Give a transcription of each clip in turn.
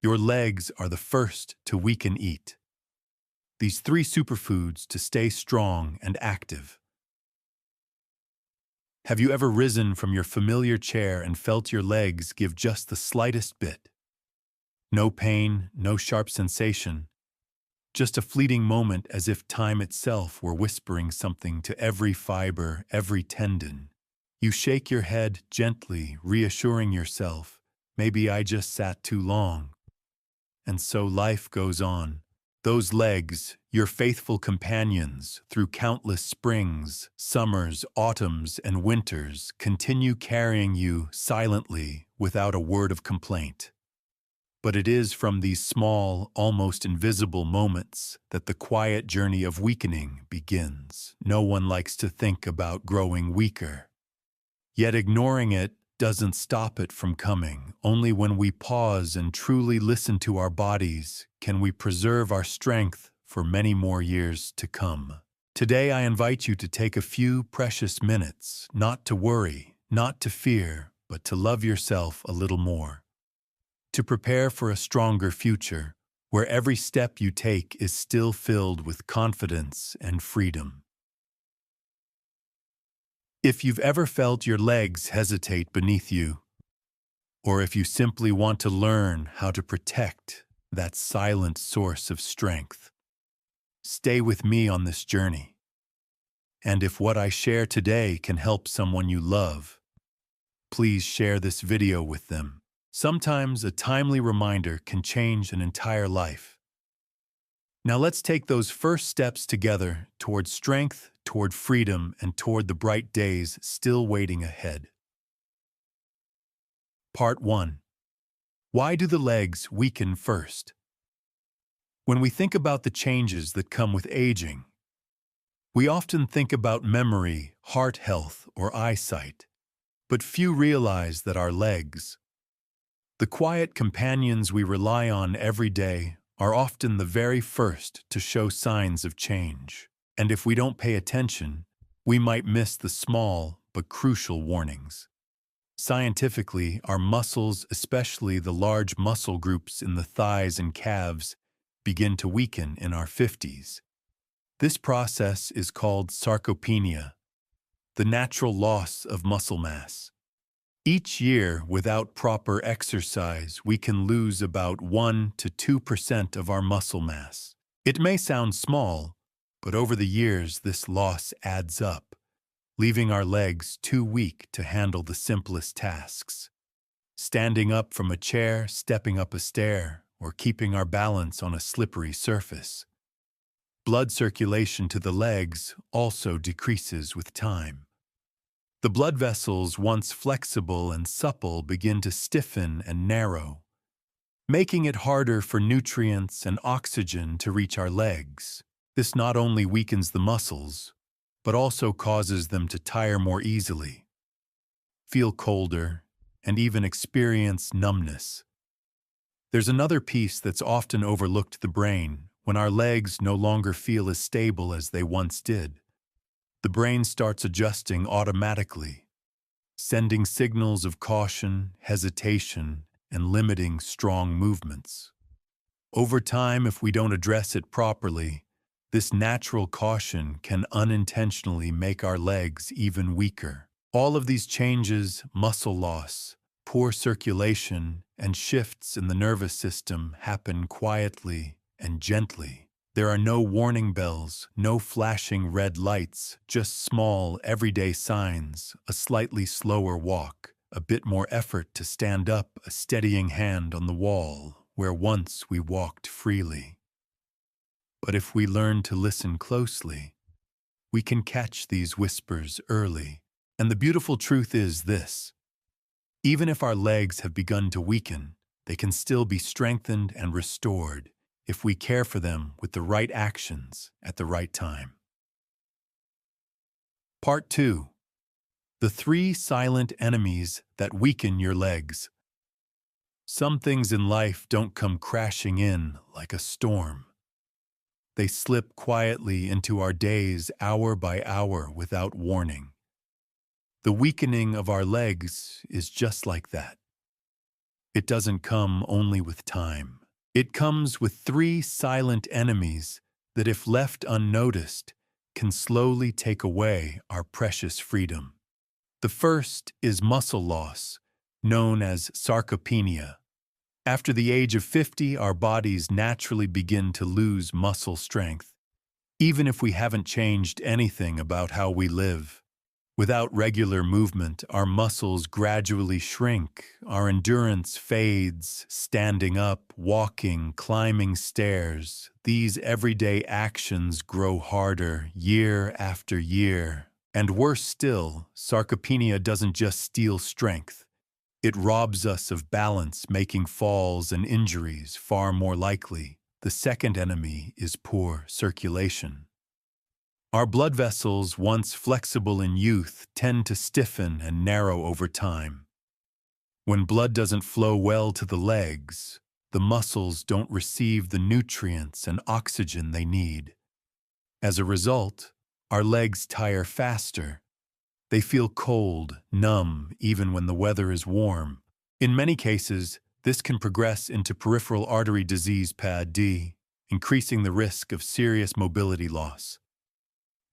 Your legs are the first to weaken. Eat these three superfoods to stay strong and active. Have you ever risen from your familiar chair and felt your legs give just the slightest bit? No pain, no sharp sensation, just a fleeting moment as if time itself were whispering something to every fiber, every tendon. You shake your head gently, reassuring yourself, maybe I just sat too long. And so life goes on. Those legs, your faithful companions through countless springs, summers, autumns, and winters, continue carrying you silently without a word of complaint. But it is from these small, almost invisible moments that the quiet journey of weakening begins. No one likes to think about growing weaker. Yet ignoring it doesn't stop it from coming. Only when we pause and truly listen to our bodies can we preserve our strength for many more years to come. Today I invite you to take a few precious minutes, not to worry, not to fear, but to love yourself a little more. To prepare for a stronger future, where every step you take is still filled with confidence and freedom. If you've ever felt your legs hesitate beneath you, or if you simply want to learn how to protect that silent source of strength, stay with me on this journey. And if what I share today can help someone you love, please share this video with them. Sometimes a timely reminder can change an entire life. Now let's take those first steps together toward strength, toward freedom, and toward the bright days still waiting ahead. Part 1. Why do the legs weaken first? When we think about the changes that come with aging, we often think about memory, heart health, or eyesight, but few realize that our legs, the quiet companions we rely on every day, are often the very first to show signs of change. And if we don't pay attention, we might miss the small but crucial warnings. Scientifically, our muscles, especially the large muscle groups in the thighs and calves, begin to weaken in our 50s. This process is called sarcopenia, the natural loss of muscle mass. Each year, without proper exercise, we can lose about 1 to 2% of our muscle mass. It may sound small, but over the years this loss adds up, leaving our legs too weak to handle the simplest tasks. Standing up from a chair, stepping up a stair, or keeping our balance on a slippery surface. Blood circulation to the legs also decreases with time. The blood vessels, once flexible and supple, begin to stiffen and narrow, making it harder for nutrients and oxygen to reach our legs. This not only weakens the muscles, but also causes them to tire more easily, feel colder, and even experience numbness. There's another piece that's often overlooked: the brain. When our legs no longer feel as stable as they once did, the brain starts adjusting automatically, sending signals of caution, hesitation, and limiting strong movements. Over time, if we don't address it properly, this natural caution can unintentionally make our legs even weaker. All of these changes, muscle loss, poor circulation, and shifts in the nervous system happen quietly and gently. There are no warning bells, no flashing red lights, just small, everyday signs: a slightly slower walk, a bit more effort to stand up, a steadying hand on the wall where once we walked freely. But if we learn to listen closely, we can catch these whispers early. And the beautiful truth is this: even if our legs have begun to weaken, they can still be strengthened and restored if we care for them with the right actions at the right time. Part 2. The 3 silent enemies that weaken your legs. Some things in life don't come crashing in like a storm. They slip quietly into our days, hour by hour, without warning. The weakening of our legs is just like that. It doesn't come only with time. It comes with three silent enemies that, if left unnoticed, can slowly take away our precious freedom. The first is muscle loss, known as sarcopenia. After the age of 50, our bodies naturally begin to lose muscle strength, even if we haven't changed anything about how we live. Without regular movement, our muscles gradually shrink, our endurance fades, standing up, walking, climbing stairs. These everyday actions grow harder year after year. And worse still, sarcopenia doesn't just steal strength. It robs us of balance, making falls and injuries far more likely. The second enemy is poor circulation. Our blood vessels, once flexible in youth, tend to stiffen and narrow over time. When blood doesn't flow well to the legs, the muscles don't receive the nutrients and oxygen they need. As a result, our legs tire faster. They feel cold, numb, even when the weather is warm. In many cases, this can progress into peripheral artery disease (PAD-D), increasing the risk of serious mobility loss.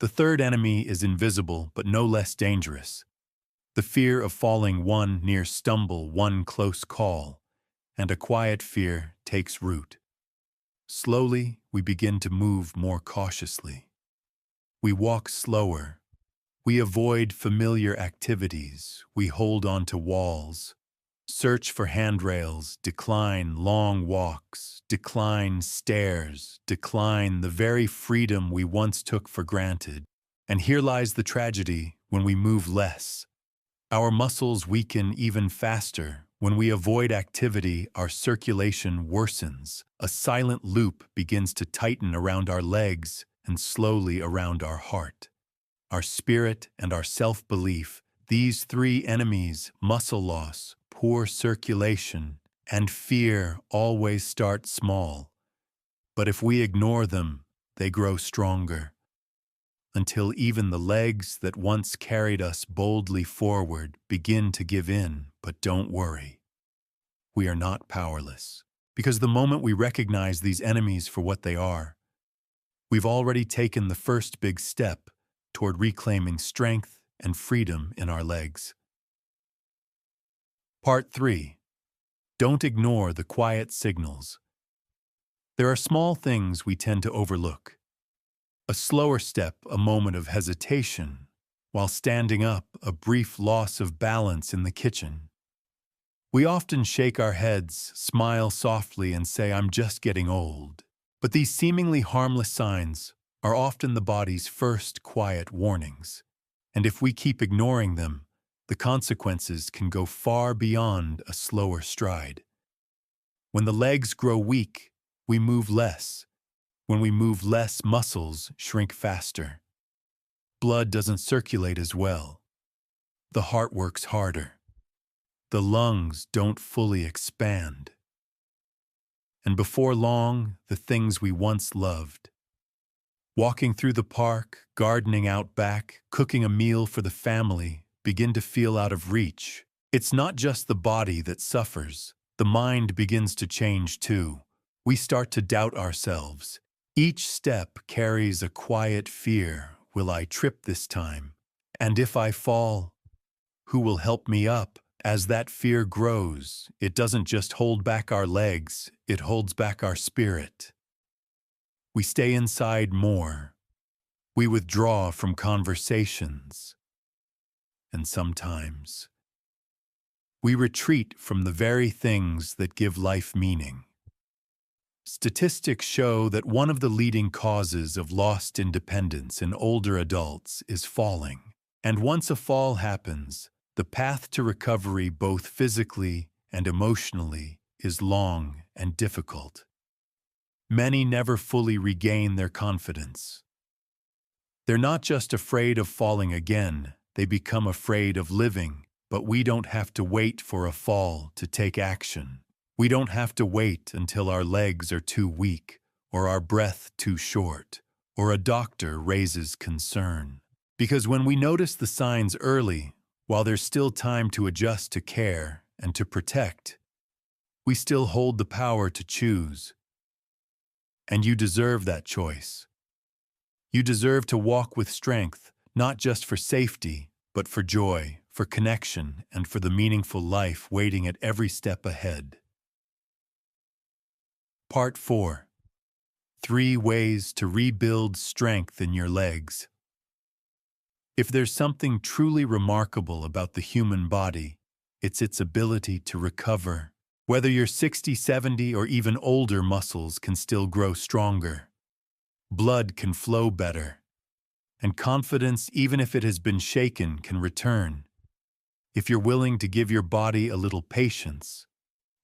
The third enemy is invisible but no less dangerous. The fear of falling, one near stumble, one close call, and a quiet fear takes root. Slowly, we begin to move more cautiously. We walk slower. We avoid familiar activities. We hold on to walls, search for handrails, decline long walks, decline stairs, decline the very freedom we once took for granted. And here lies the tragedy: when we move less, our muscles weaken even faster. When we avoid activity, our circulation worsens. A silent loop begins to tighten around our legs and slowly around our heart. Our spirit and our self-belief, these three enemies, muscle loss, poor circulation, and fear, always start small. But if we ignore them, they grow stronger, until even the legs that once carried us boldly forward begin to give in. But don't worry. We are not powerless, because the moment we recognize these enemies for what they are, we've already taken the first big step toward reclaiming strength and freedom in our legs. Part 3. Don't ignore the quiet signals. There are small things we tend to overlook. A slower step, a moment of hesitation, while standing up, a brief loss of balance in the kitchen. We often shake our heads, smile softly, and say, "I'm just getting old." But these seemingly harmless signs are often the body's first quiet warnings. And if we keep ignoring them, the consequences can go far beyond a slower stride. When the legs grow weak, we move less. When we move less, muscles shrink faster. Blood doesn't circulate as well. The heart works harder. The lungs don't fully expand. And before long, the things we once loved, walking through the park, gardening out back, cooking a meal for the family, begin to feel out of reach. It's not just the body that suffers. The mind begins to change too. We start to doubt ourselves. Each step carries a quiet fear. Will I trip this time? And if I fall, who will help me up? As that fear grows, it doesn't just hold back our legs, it holds back our spirit. We stay inside more. We withdraw from conversations. And sometimes, we retreat from the very things that give life meaning. Statistics show that one of the leading causes of lost independence in older adults is falling. And once a fall happens, the path to recovery, both physically and emotionally, is long and difficult. Many never fully regain their confidence. They're not just afraid of falling again, they become afraid of living. But we don't have to wait for a fall to take action. We don't have to wait until our legs are too weak, or our breath too short, or a doctor raises concern. Because when we notice the signs early, while there's still time to adjust to care and to protect, we still hold the power to choose. And you deserve that choice. You deserve to walk with strength, not just for safety, but for joy, for connection, and for the meaningful life waiting at every step ahead. Part 4. 3 ways to rebuild strength in your legs. If there's something truly remarkable about the human body, it's its ability to recover. Whether you're 60, 70, or even older, muscles can still grow stronger. Blood can flow better. And confidence, even if it has been shaken, can return. If you're willing to give your body a little patience,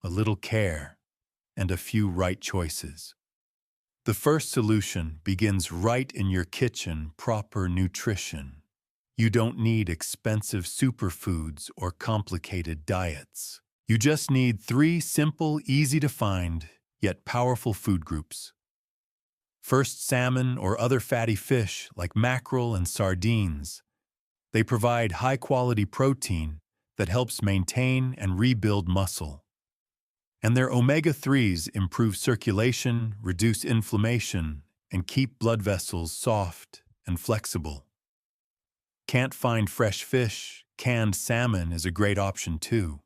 a little care, and a few right choices. The first solution begins right in your kitchen: proper nutrition. You don't need expensive superfoods or complicated diets. You just need 3 simple, easy-to-find, yet powerful food groups. First, salmon or other fatty fish like mackerel and sardines. They provide high-quality protein that helps maintain and rebuild muscle. And their omega-3s improve circulation, reduce inflammation, and keep blood vessels soft and flexible. Can't find fresh fish? Canned salmon is a great option too.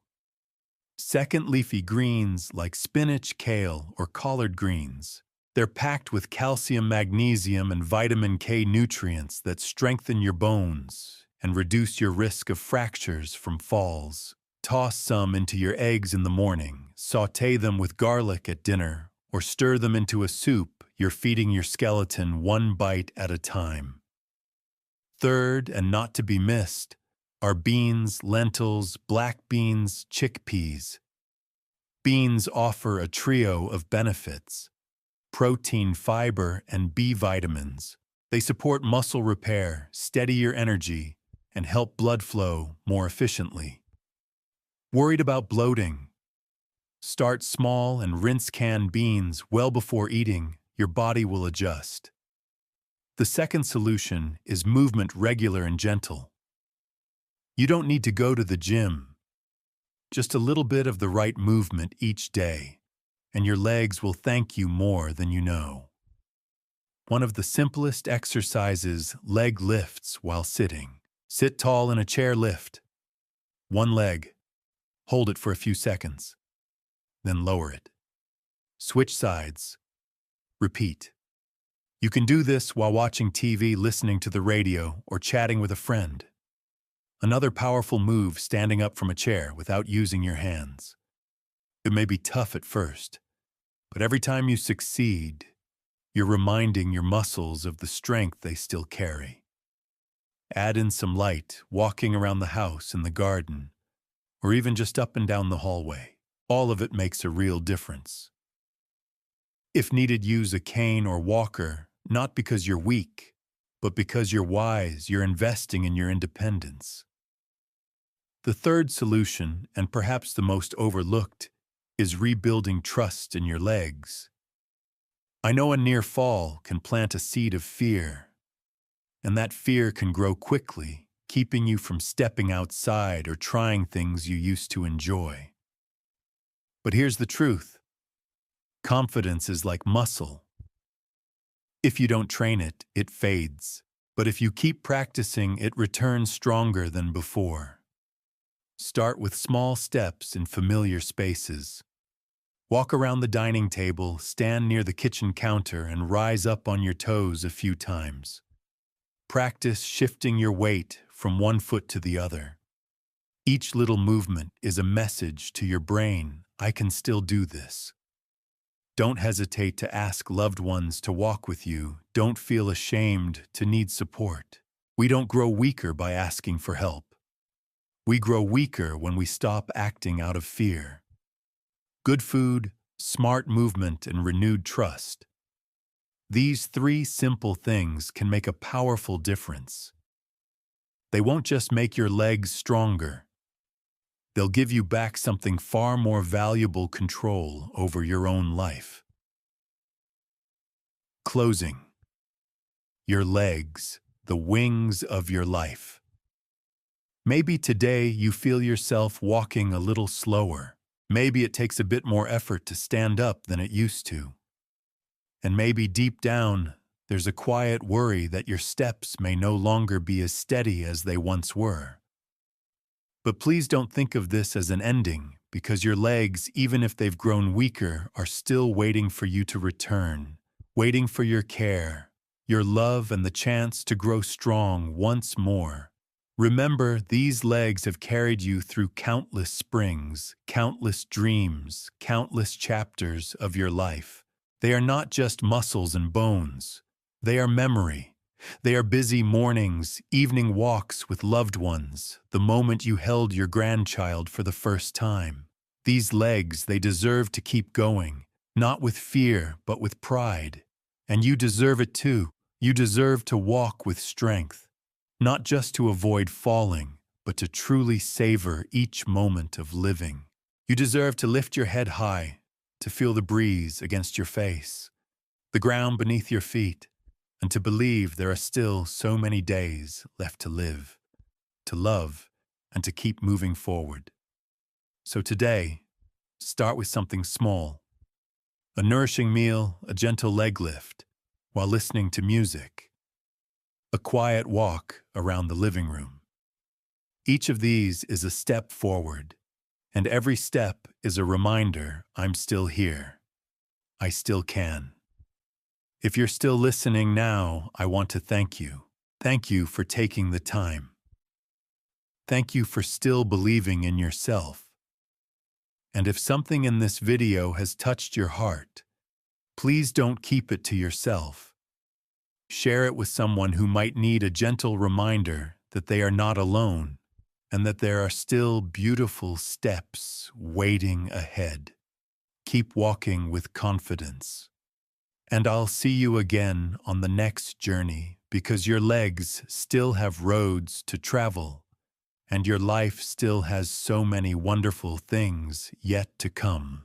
Second, leafy greens like spinach, kale, or collard greens. They're packed with calcium, magnesium, and vitamin K nutrients that strengthen your bones and reduce your risk of fractures from falls. Toss some into your eggs in the morning, sauté them with garlic at dinner, or stir them into a soup. You're feeding your skeleton one bite at a time. Third, and not to be missed, are beans, lentils, black beans, chickpeas. Beans offer a trio of benefits: protein, fiber, and B vitamins. They support muscle repair, steady your energy, and help blood flow more efficiently. Worried about bloating? Start small and rinse canned beans well before eating. Your body will adjust. The second solution is movement, regular and gentle. You don't need to go to the gym. Just a little bit of the right movement each day, and your legs will thank you more than you know. One of the simplest exercises: leg lifts while sitting. Sit tall in a chair, lift one leg. Hold it for a few seconds, then lower it. Switch sides. Repeat. You can do this while watching TV, listening to the radio, or chatting with a friend. Another powerful move: standing up from a chair without using your hands. It may be tough at first, but every time you succeed, you're reminding your muscles of the strength they still carry. Add in some light, walking around the house, in the garden, or even just up and down the hallway. All of it makes a real difference. If needed, use a cane or walker, not because you're weak, but because you're wise. You're investing in your independence. The third solution, and perhaps the most overlooked, is rebuilding trust in your legs. I know a near fall can plant a seed of fear, and that fear can grow quickly, keeping you from stepping outside or trying things you used to enjoy. But here's the truth: confidence is like muscle. If you don't train it, it fades. But if you keep practicing, it returns stronger than before. Start with small steps in familiar spaces. Walk around the dining table, stand near the kitchen counter, and rise up on your toes a few times. Practice shifting your weight from one foot to the other. Each little movement is a message to your brain: I can still do this. Don't hesitate to ask loved ones to walk with you. Don't feel ashamed to need support. We don't grow weaker by asking for help. We grow weaker when we stop acting out of fear. Good food, smart movement, and renewed trust. These 3 simple things can make a powerful difference. They won't just make your legs stronger. They'll give you back something far more valuable: control over your own life. Closing. Your legs, the wings of your life. Maybe today you feel yourself walking a little slower, Maybe it takes a bit more effort to stand up than it used to. And maybe deep down, there's a quiet worry that your steps may no longer be as steady as they once were. But please don't think of this as an ending, because your legs, even if they've grown weaker, are still waiting for you to return, waiting for your care, your love, and the chance to grow strong once more. Remember, these legs have carried you through countless springs, countless dreams, countless chapters of your life. They are not just muscles and bones. They are memory. They are busy mornings, evening walks with loved ones, the moment you held your grandchild for the first time. These legs, they deserve to keep going, not with fear, but with pride. And you deserve it too. You deserve to walk with strength, not just to avoid falling, but to truly savor each moment of living. You deserve to lift your head high, to feel the breeze against your face, the ground beneath your feet, and to believe there are still so many days left to live, to love, and to keep moving forward. So today, start with something small. A nourishing meal, a gentle leg lift, while listening to music. A quiet walk around the living room. Each of these is a step forward, and every step is a reminder I'm still here. I still can. If you're still listening now, I want to thank you. Thank you for taking the time. Thank you for still believing in yourself. And if something in this video has touched your heart, please don't keep it to yourself. Share it with someone who might need a gentle reminder that they are not alone and that there are still beautiful steps waiting ahead. Keep walking with confidence. And I'll see you again on the next journey, because your legs still have roads to travel, and your life still has so many wonderful things yet to come.